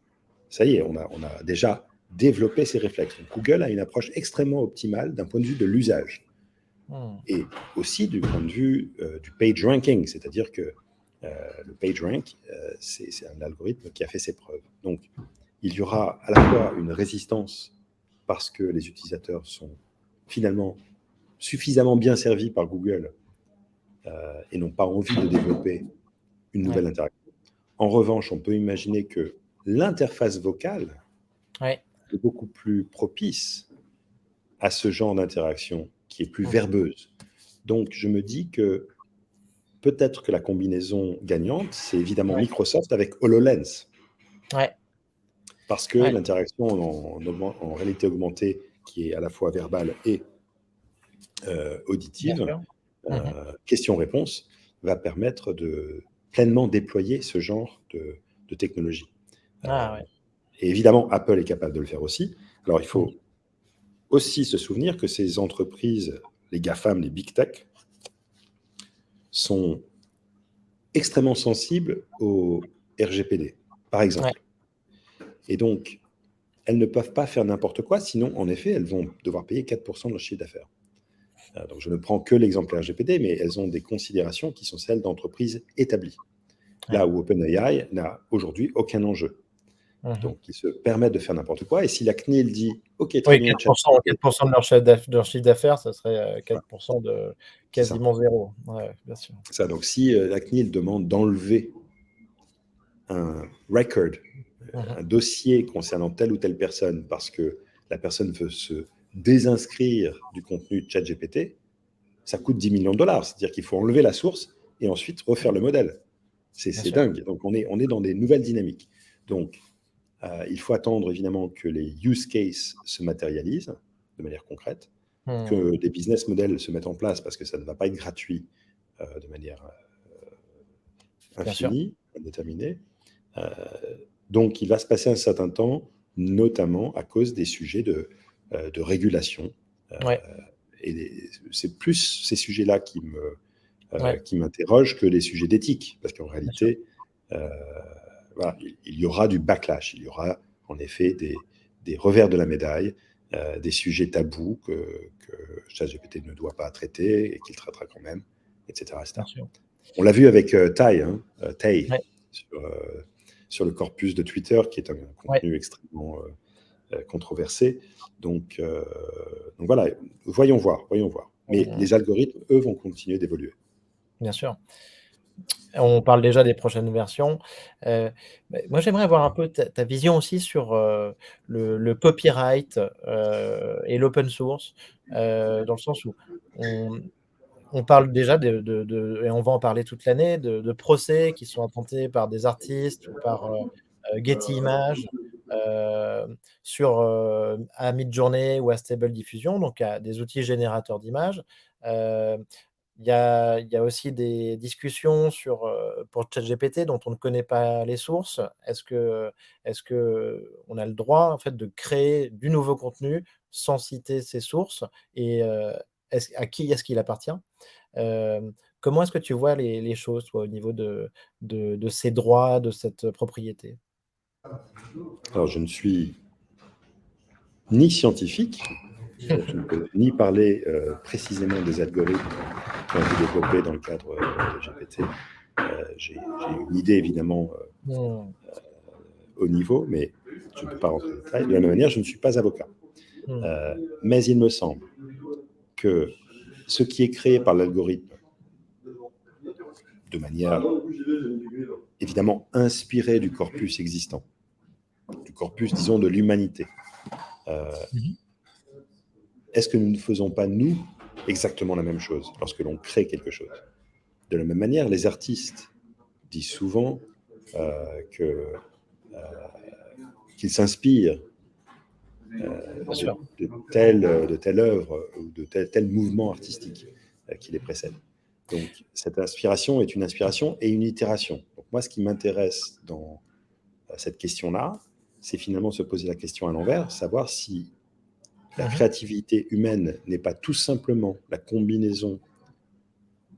Ça y est, on a déjà développé ces réflexes. Donc, Google a une approche extrêmement optimale d'un point de vue de l'usage Mmh. et aussi du point de vue du page ranking, c'est-à-dire que le page rank, c'est un algorithme qui a fait ses preuves. Donc, il y aura à la fois une résistance parce que les utilisateurs sont finalement suffisamment bien servis par Google et n'ont pas envie de développer une Ouais. nouvelle interaction. En revanche, on peut imaginer que l'interface vocale Ouais. est beaucoup plus propice à ce genre d'interaction qui est plus Mmh. verbeuse. Donc, je me dis que peut-être que la combinaison gagnante, c'est évidemment Ouais. Microsoft avec HoloLens, Ouais. parce que Ouais. l'interaction en réalité augmentée, qui est à la fois verbale et Bien auditive, sûr. Mmh. question-réponse, va permettre de pleinement déployer ce genre de technologie. Euh, Ah ouais. et évidemment, Apple est capable de le faire aussi. Alors, il Mmh. faut aussi se souvenir que ces entreprises, les GAFAM, les Big Tech, sont extrêmement sensibles au RGPD, par Ouais. exemple. Et donc, elles ne peuvent pas faire n'importe quoi, sinon, en effet, elles vont devoir payer 4% de leur chiffre d'affaires. Donc, je ne prends que l'exemple RGPD, mais elles ont des considérations qui sont celles d'entreprises établies. Ouais. Là où OpenAI n'a aujourd'hui aucun enjeu. Mmh. Donc, ils se permettent de faire n'importe quoi. Et si la CNIL dit, OK, très Oui, bien, 4 ChatGPT, de leur chiffre d'affaires, ça serait, 4 de c'est ça. quasiment zéro. Ouais, bien sûr. Ça. Donc, si la CNIL demande d'enlever un record, Mmh. un dossier concernant telle ou telle personne parce que la personne veut se désinscrire du contenu de ChatGPT, ça coûte 10 millions de dollars. C'est-à-dire qu'il faut enlever la source et ensuite refaire le modèle. Bien C'est sûr. dingue. Donc, on est dans des nouvelles dynamiques. Donc, il faut attendre évidemment que les use cases se matérialisent de manière concrète, Mmh. que des business models se mettent en place parce que ça ne va pas être gratuit de manière Bien sûr. infinie, indéterminée. Euh, donc, il va se passer un certain temps, notamment à cause des sujets de régulation. Euh, Ouais. et c'est plus ces sujets-là Ouais. qui m'interrogent que les sujets d'éthique, parce qu'en Bien sûr. réalité, euh, voilà, il y aura du backlash, il y aura en effet des revers de la médaille, des sujets tabous que ChatGPT ne doit pas traiter et qu'il traitera quand même, etc. Bien etc. sûr. On l'a vu avec Tai, hein, Tai Ouais. sur le corpus de Twitter, qui est un Ouais. contenu extrêmement controversé. Donc voilà, voyons voir, voyons voir. Mais Mmh. les algorithmes, eux, vont continuer d'évoluer. Bien sûr. On parle déjà des prochaines versions. Moi, j'aimerais avoir un peu ta vision aussi sur, le copyright, et l'open source, dans le sens où on on parle déjà et on va en parler toute l'année, de procès qui sont intentés par des artistes ou par Getty Images sur à Midjourney ou à Stable Diffusion, donc à des outils générateurs d'images. Euh, il y a aussi des discussions sur, pour ChatGPT dont on ne connaît pas les sources. Est-ce qu'on a le droit, en fait, de créer du nouveau contenu sans citer ses sources? Et à qui est-ce qu'il appartient? Comment est-ce que tu vois les choses, toi, au niveau de ces droits, de cette propriété? Alors, je ne suis ni scientifique, donc je ne peux ni parler précisément des algorithmes qui ont été développés dans le cadre de GPT. J'ai une idée évidemment Mmh. au niveau, mais je ne peux pas rentrer dans le détail. De la même manière, je ne suis pas avocat. Mmh. Mais il me semble que ce qui est créé par l'algorithme, de manière évidemment inspirée du corpus existant, du corpus, disons, de l'humanité, Mmh. est-ce que nous ne faisons pas, nous, exactement la même chose lorsque l'on crée quelque chose? De la même manière, les artistes disent souvent que, qu'ils s'inspirent Bien sûr. de telle œuvre ou de tel mouvement artistique qui les précède. Donc, cette inspiration est une inspiration et une itération. Donc, moi, ce qui m'intéresse dans cette question-là, c'est finalement se poser la question à l'envers, savoir si la Mmh. créativité humaine n'est pas tout simplement la combinaison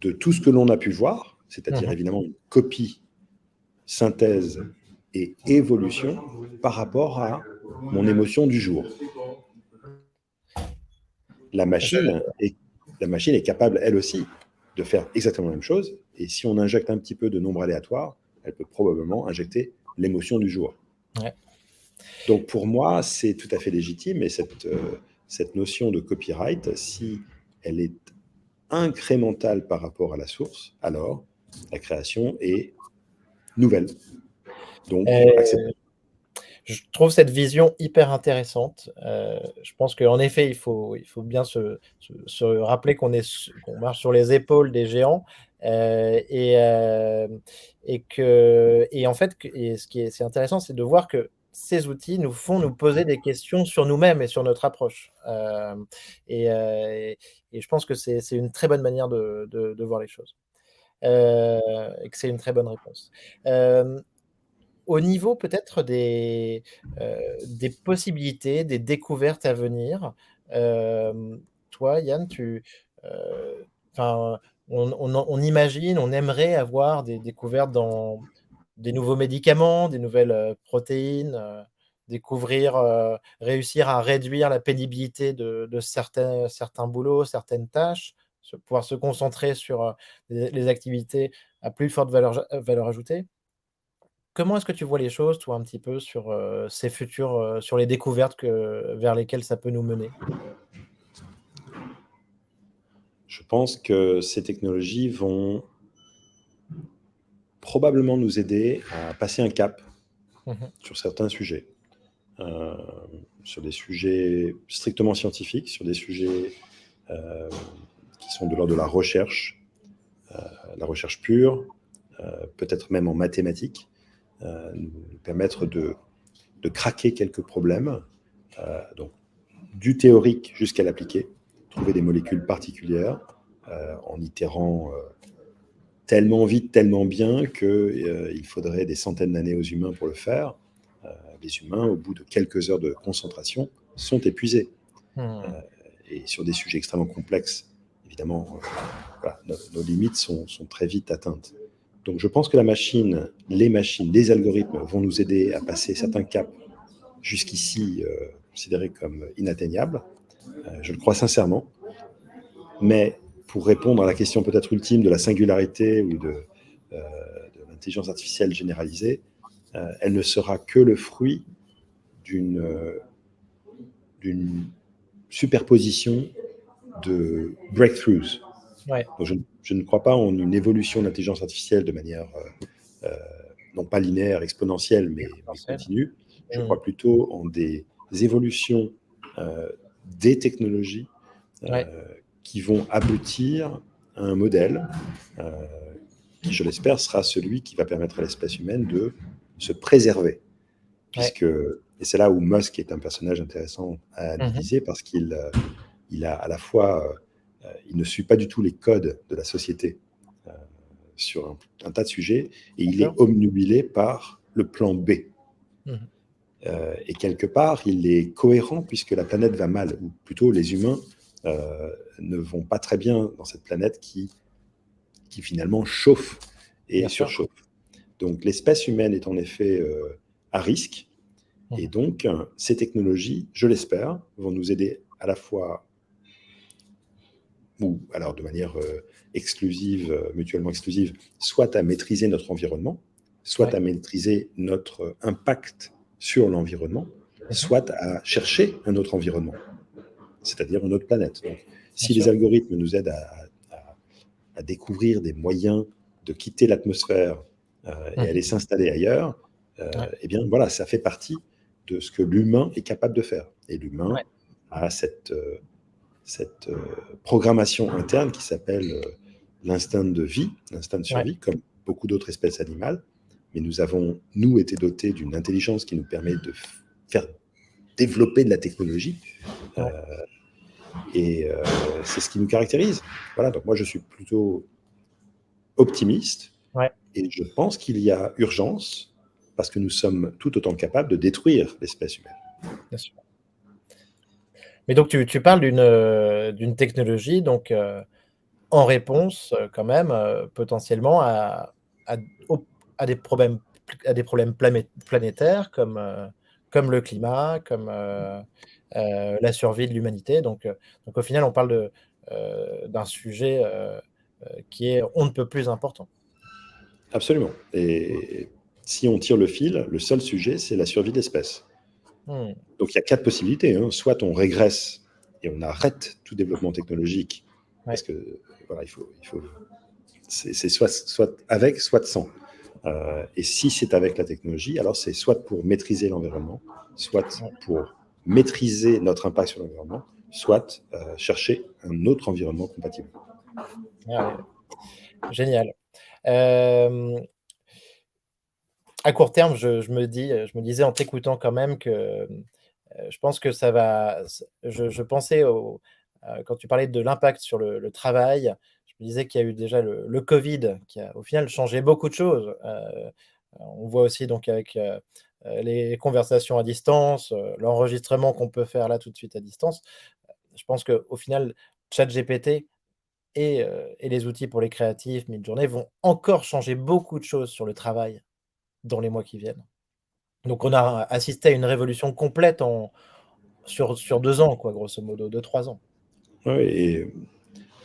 de tout ce que l'on a pu voir, c'est-à-dire Mmh. évidemment une copie, synthèse et évolution par rapport à mon émotion du jour. La Je machine est, la machine est capable, elle aussi, de faire exactement la même chose. Et si on injecte un petit peu de nombre aléatoire, elle peut probablement injecter l'émotion du jour. Ouais. Donc pour moi, c'est tout à fait légitime. Et cette notion de copyright, si elle est incrémentale par rapport à la source, alors la création est nouvelle. Donc Heu, acceptable. je trouve cette vision hyper intéressante. Je pense qu'en effet, il faut bien se rappeler qu'on marche sur les épaules des géants, et en fait ce qui est c'est intéressant, c'est de voir que ces outils nous font nous poser des questions sur nous-mêmes et sur notre approche. Et heu et je pense que c'est une très bonne manière de voir les choses, et que c'est une très bonne réponse. Hem Au niveau peut-être des possibilités, des découvertes à venir, toi Yann, enfin, on imagine, on aimerait avoir des découvertes dans des nouveaux médicaments, des nouvelles, protéines, réussir à réduire la pénibilité de certains boulots, certaines tâches, pouvoir se concentrer sur, les activités à plus forte valeur ajoutée. Comment est-ce que tu vois les choses, toi, un petit peu sur, ces futurs, sur les découvertes vers lesquelles ça peut nous mener? Je pense que ces technologies vont probablement nous aider à passer un cap Mmh mh. sur certains sujets. Euh, sur des sujets strictement scientifiques, sur des sujets euh, qui sont de l'ordre de la recherche pure, peut-être même en mathématiques, nous permettre de craquer quelques problèmes, donc du théorique jusqu'à l'appliqué, trouver des molécules particulières en itérant tellement vite, tellement bien qu'il faudrait des centaines d'années aux humains pour le faire. Les humains, au bout de quelques heures de concentration, sont épuisés. Mmh. Et sur des sujets extrêmement complexes, évidemment, voilà, nos limites sont très vite atteintes. Donc je pense que les machines, les algorithmes vont nous aider à passer certains caps jusqu'ici considérés comme inatteignables. Je le crois sincèrement. Mais pour répondre à la question peut-être ultime de la singularité ou de l'intelligence artificielle généralisée, elle ne sera que le fruit d'une d'une superposition de breakthroughs. Ouais, Donc je ne crois pas en une évolution de l'intelligence artificielle de manière non pas linéaire, exponentielle, mais exponentielle. continue. Je Mmh. crois plutôt en des évolutions euh, des technologies Ouais. qui vont aboutir à un modèle qui, je l'espère, sera celui qui va permettre à l'espèce humaine de se préserver. Ouais. Et c'est là où Musk est un personnage intéressant à Mmh. analyser, parce qu'il a à la fois, il ne suit pas du tout les codes de la société sur un tas de sujets, et Bien il est sûr. obnubilé par le plan B. Mmh. Et quelque part, il est cohérent, puisque la planète va mal, ou plutôt les humains ne vont pas très bien dans cette planète qui finalement chauffe et Bien sûr. surchauffe. Donc l'espèce humaine est en effet à risque, et Mmh. donc ces technologies, je l'espère, vont nous aider à la fois, ou alors de manière exclusive, mutuellement exclusive, soit à maîtriser notre environnement, soit Ouais. à maîtriser notre impact sur l'environnement, Mmh. soit à chercher un autre environnement, c'est-à-dire une autre planète. Donc, Bien si les sûr. algorithmes nous aident à découvrir des moyens de quitter l'atmosphère et Mmh. aller s'installer ailleurs, Ouais. eh bien voilà, ça fait partie de ce que l'humain est capable de faire. Et l'humain Ouais. a cette programmation interne qui s'appelle l'instinct de vie, l'instinct de Ouais. survie, comme beaucoup d'autres espèces animales. Mais nous avons, nous, été dotés d'une intelligence qui nous permet de faire développer de la technologie. Ouais. Et c'est ce qui nous caractérise. Voilà, donc moi, je suis plutôt optimiste, Ouais. et je pense qu'il y a urgence, parce que nous sommes tout autant capables de détruire l'espèce humaine. Bien sûr. Mais donc tu parles d'une technologie donc en réponse, quand même, potentiellement à au à des problèmes planétaires comme le climat, comme, la survie de l'humanité. Donc au final, on parle d'un sujet, qui est on ne peut plus important. Absolument. Et si on tire le fil, le seul sujet, c'est la survie de l'espèce. Mmh. Donc il y a 4 possibilités, hein. Soit on régresse et on arrête tout développement technologique, parce Ouais. que voilà, c'est soit avec, soit sans. Et si c'est avec la technologie, alors c'est soit pour maîtriser l'environnement, soit Ouais. pour maîtriser notre impact sur l'environnement, soit chercher un autre environnement compatible. Ah ouais, génial. Hem, à court terme, je me disais en t'écoutant quand même que, je pense que ça va je pensais quand tu parlais de l'impact sur le travail, je me disais qu'il y a eu déjà le covid qui a au final changé beaucoup de choses. On voit aussi donc avec, les conversations à distance, l'enregistrement qu'on peut faire là tout de suite à distance. Je pense qu'au final, ChatGPT et les outils pour les créatifs, Midjourney vont encore changer beaucoup de choses sur le travail dans les mois qui viennent. Donc on a assisté à une révolution complète sur 2 ans quoi, grosso modo, 2-3 ans. Ouais, et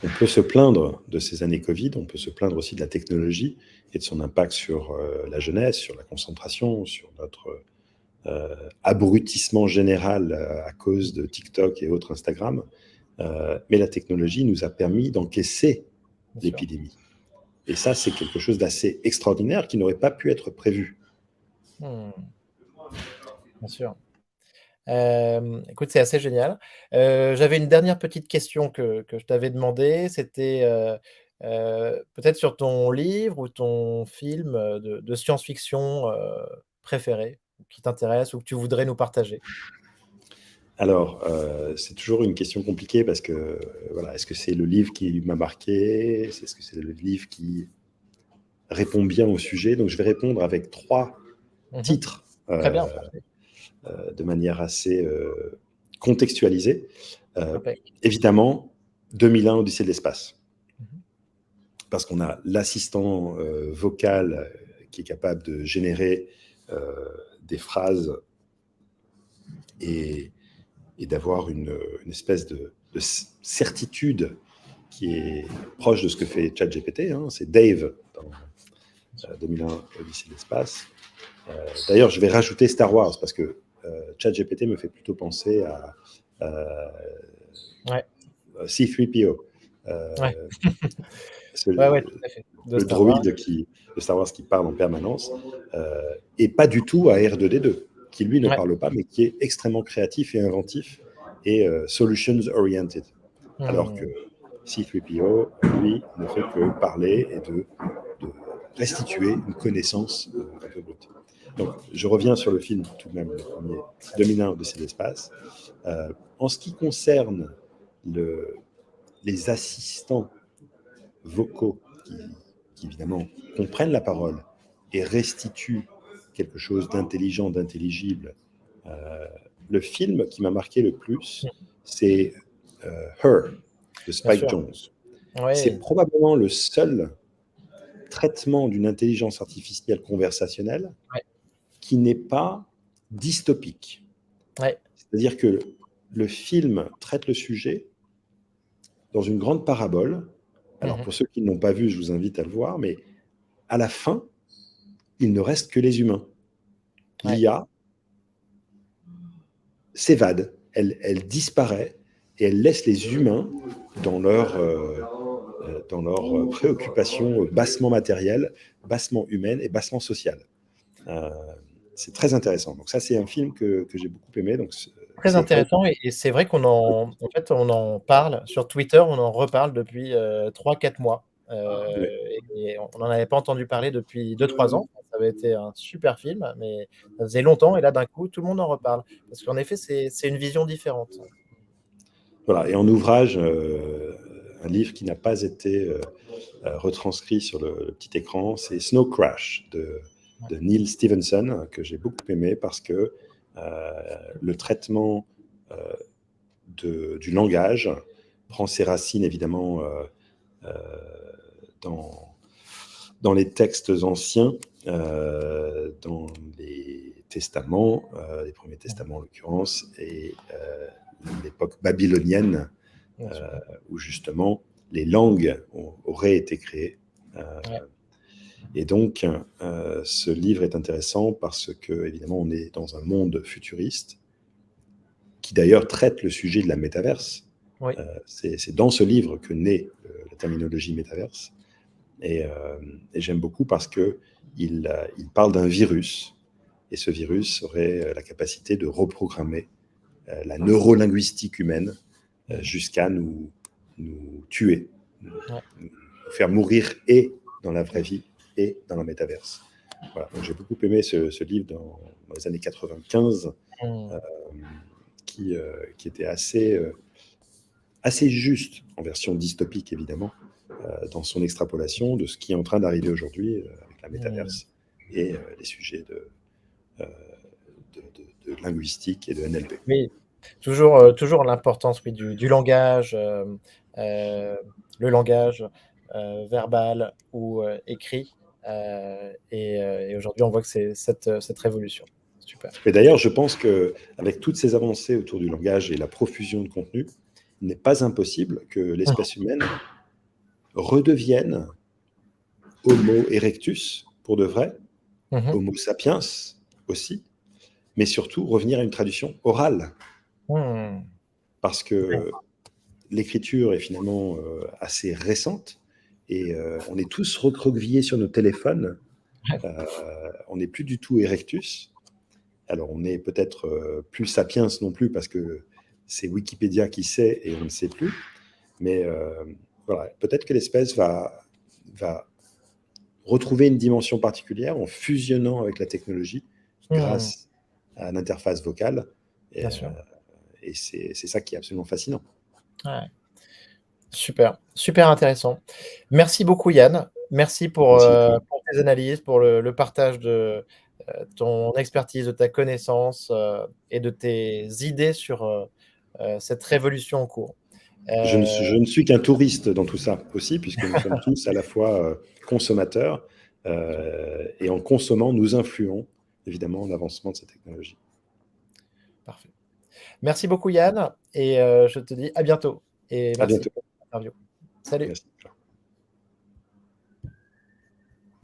on peut se plaindre de ces années Covid, on peut se plaindre aussi de la technologie et de son impact sur la jeunesse, sur la concentration, sur notre abrutissement général à cause de TikTok et autres Instagram. Mais la technologie nous a permis d'encaisser Bien sûr. l'épidémie. Et ça, c'est quelque chose d'assez extraordinaire qui n'aurait pas pu être prévu. Mmh, bien sûr. Écoute, c'est assez génial. J'avais une dernière petite question que je t'avais demandé, c'était, peut-être sur ton livre ou ton film, de science-fiction, préféré, qui t'intéresse ou que tu voudrais nous partager? Alors, c'est toujours une question compliquée, parce que, voilà, est-ce que c'est le livre qui m'a marqué? Est-ce que c'est le livre qui répond bien au sujet? Donc je vais répondre avec 3 Mmh. titres, Très bien, parfait, de manière assez contextualisée. impec. Évidemment, 2001 Odyssée de l'espace, Mmh. parce qu'on a l'assistant vocal qui est capable de générer des phrases, et d'avoir une espèce de certitude qui est proche de ce que fait ChatGPT, hein. C'est Dave dans Bien sûr. 2001 Odyssée de l'espace. D'ailleurs, je vais rajouter Star Wars, parce que ChatGPT me fait plutôt penser à Ouais, C3PO, ouais. ce- Ouais, ouais, tout à fait. De le Star Wars. droïde de Star Wars qui parle en permanence, et pas du tout à R2D2, qui lui ne Ouais. parle pas, mais qui est extrêmement créatif et inventif et solutions oriented. Alors que Mmh. C-3PO, lui, ne fait que parler et de restituer une connaissance un peu brute. Donc, je reviens sur le film, tout de même, le premier, 2001, Odyssée de l'espace. En ce qui concerne les assistants vocaux qui, évidemment, comprennent la parole et restituent quelque chose d'intelligent, d'intelligible, le film qui m'a marqué le plus, c'est Her, de Bien Spike sûr. Jonze. C'est Oui. probablement le seul traitement d'une intelligence artificielle conversationnelle Ouais. qui n'est pas dystopique. Ouais. C'est-à-dire que le film traite le sujet dans une grande parabole. Alors, pour ceux qui ne l'ont pas vu, je vous invite à le voir, mais à la fin, il ne reste que les humains. Ouais. L'IA s'évade, elle disparaît et elle laisse les humains dans leurs préoccupations bassement matérielles, bassement humaines et bassement sociales. C'est très intéressant. Donc ça, c'est un film que j'ai beaucoup aimé. Donc Très c'est Her. intéressant et c'est vrai qu'on en fait, on en parle sur Twitter, on en reparle depuis, 3-4 mois, Oui. et on n'en avait pas entendu parler depuis 2-3 ans. Ça avait été un super film, mais ça faisait longtemps et là, d'un coup, tout le monde en reparle. Parce qu'en effet, c'est une vision différente. Voilà. Et en ouvrage, un livre qui n'a pas été retranscrit sur le petit écran, c'est Snow Crash de Neil Stevenson, que j'ai beaucoup aimé parce que le traitement du langage prend ses racines évidemment dans les textes anciens, dans les testaments, les premiers testaments en l'occurrence, et l'époque babylonienne, Bien sûr. où justement les langues auraient été créées. Ouais. Et donc, ce livre est intéressant parce que, évidemment, on est dans un monde futuriste qui d'ailleurs traite le sujet de la métaverse. Oui. C'est dans ce livre que naît la terminologie métaverse. Et j'aime beaucoup parce qu'il parle d'un virus. Et ce virus aurait la capacité de reprogrammer la neurolinguistique humaine jusqu'à nous tuer, nous faire mourir et dans la vraie vie et dans la métaverse. Voilà. Donc j'ai beaucoup aimé ce livre dans les années 95 qui était assez juste, en version dystopique évidemment, dans son extrapolation de ce qui est en train d'arriver aujourd'hui avec la métaverse et les sujets de linguistique et de NLP. Oui, toujours l'importance, oui, du langage, le langage, verbal ou écrit, et aujourd'hui, on voit que c'est cette révolution. Super. Et d'ailleurs, je pense qu'avec toutes ces avancées autour du langage et la profusion de contenu, il n'est pas impossible que l'espèce humaine redevienne Homo erectus, pour de vrai, Mmh. Homo sapiens aussi, mais surtout revenir à une tradition orale. Mmh. Parce que l'écriture est finalement assez récente et on est tous recroquevillés sur nos téléphones. On n'est plus du tout erectus. Alors, on n'est peut-être plus sapiens non plus parce que c'est Wikipédia qui sait et on ne sait plus. Mais voilà, peut-être que l'espèce va retrouver une dimension particulière en fusionnant avec la technologie Mmh. grâce à l'interface vocale. Et, Bien sûr. et c'est ça qui est absolument fascinant. Ouais. Super, super intéressant. Merci beaucoup Yann. Merci Merci beaucoup. pour tes analyses, pour le partage de, ton expertise, de ta connaissance, et de tes idées sur, cette révolution en cours. Je ne suis qu'un touriste dans tout ça aussi, puisque nous sommes tous à la fois consommateurs et en consommant, nous influons évidemment l'avancement de ces technologies. Parfait. Merci beaucoup Yann et je te dis à bientôt et À merci bientôt. pour l'interview. Salut. Merci.